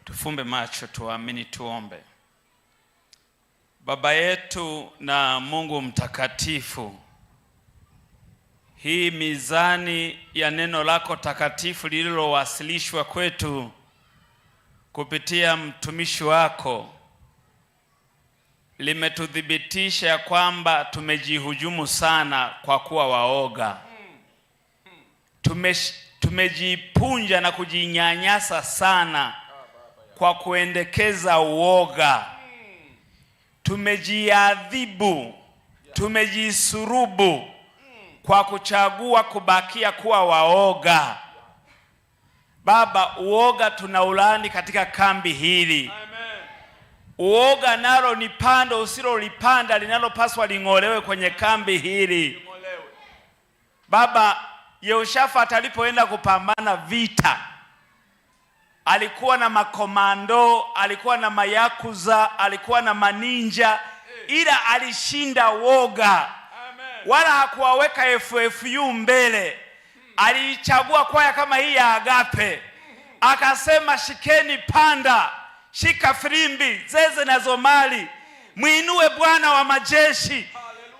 Tufumbe macho, tuamini, tuombe. Baba yetu na Mungu mtakatifu, hii mizani ya neno lako takatifu lililowasilishwa kwetu kupitia mtumishi wako limetudhibitisha kwamba tumejihujumu sana kwa kuwa waoga. Tumejipunja na kujinyanyasa sana kwa kuendekeza uoga. Tumejiadhibu, tumejisurubu kwa kuchagua kubakia kuwa waoga. Baba, uoga tunaulani katika kambi hili. Uoga nalo ni pando usilolipanda linalopaswa ling'olewe kwenye kambi hili. Baba, Yehoshafati alipoenda kupambana vita, alikuwa na makomando, alikuwa na mayakuza, alikuwa na maninja, ila alishinda woga. Wala hakuwaweka FFU mbele. Alichagua kwaya kama hii ya Agape. Akasema, shikeni panda, shika filimbi, zeze na zomali, muinue Bwana wa majeshi.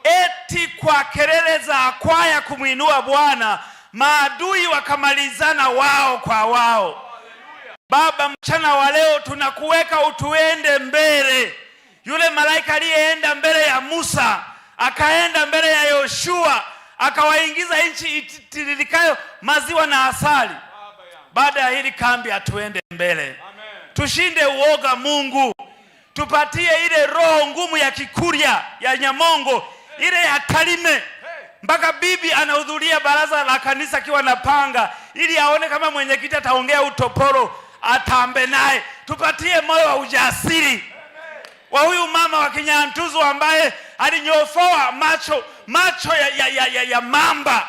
Eti kwa kelele za kwaya kumuinua Bwana, maadui wakamalizana wao kwa wao. Baba, mchana wa leo tunakuweka utuende mbele. Yule malaika aliyeenda mbele ya Musa, akaenda mbele ya Yoshua, akawaingiza nchi itiririkayo maziwa na asali. Baada ya hili kambi atuende mbele. Tushinde uoga Mungu. Tupatie ile roho ngumu ya Kikurya, ya Nyamongo, ile ya Tarime. Mpaka bibi anahudhuria baraza la kanisa akiwa na panga, ili aone kama mwenyekiti ataongea utoporo, atambe naye. Tupatie moyo wa ujasiri wa huyu mama wa Kinyantuzu ambaye alinyofoa macho ya mamba.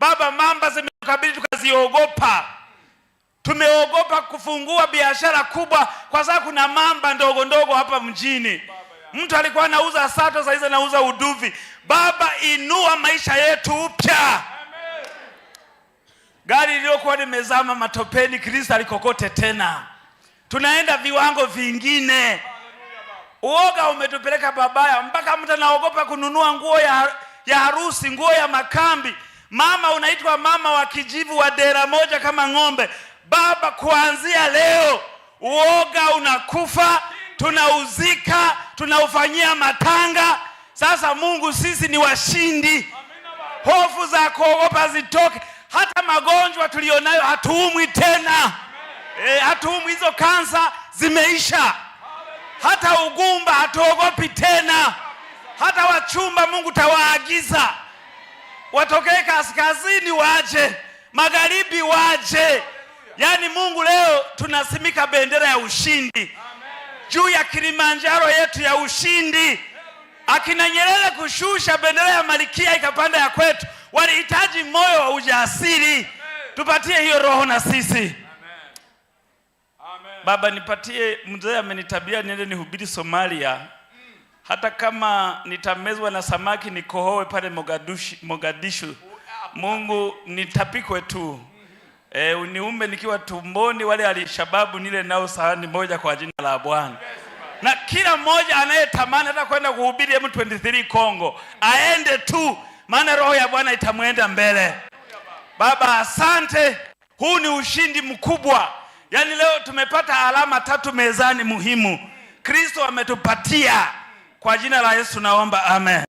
Baba, mamba zimekabili tukaziogopa. Tumeogopa kufungua biashara kubwa kwa sababu kuna mamba ndogo ndogo hapa mjini. Mtu alikuwa anauza sato, sasa hizi anauza uduvi. Baba, inua maisha yetu upya. Gari lililokuwa limezama matopeni, Kristo alikokote tena. Tunaenda viwango vingine. Uoga umetupeleka babaya mpaka mtu anaogopa kununua nguo ya harusi, nguo ya makambi. Mama unaitwa mama wa kijivu wa dera moja kama ng'ombe. Baba, kuanzia leo uoga unakufa, tunauzika, tunaufanyia matanga. Sasa Mungu, sisi ni washindi. Hofu za kuogopa zitoke. Hata magonjwa tulionayo hatuumwi tena. Hatuumwi, hizo kansa zimeisha. Hata ugumba hatuogopi tena. Hata wachumba Mungu tawaagiza watokee kaskazini waje, magharibi waje. Yani Mungu, leo tunasimika bendera ya ushindi juu ya Kilimanjaro yetu ya ushindi. Akina Nyerere kushusha bendera ya Malkia ikapanda ya kwetu, walihitaji moyo wa ujasiri. Tupatie hiyo roho na sisi. Baba, nipatie, mzee amenitabia niende nihubiri Somalia. Hata kama nitamezwa na samaki nikohoe pale Mogadishu. Mungu, nitapikwe tu. Uniumbe nikiwa tumboni, wale alishababu nile nao sahani moja kwa jina la Bwana. Na kila mmoja anayetamani hata kwenda kuhubiri M23 Kongo, aende tu, maana roho ya Bwana itamwenda mbele. Baba, asante. Huu ni ushindi mkubwa. Yani leo tumepata alama 3 mezani muhimu. Kristo ametupatia. Kwa jina la Yesu naomba, amen.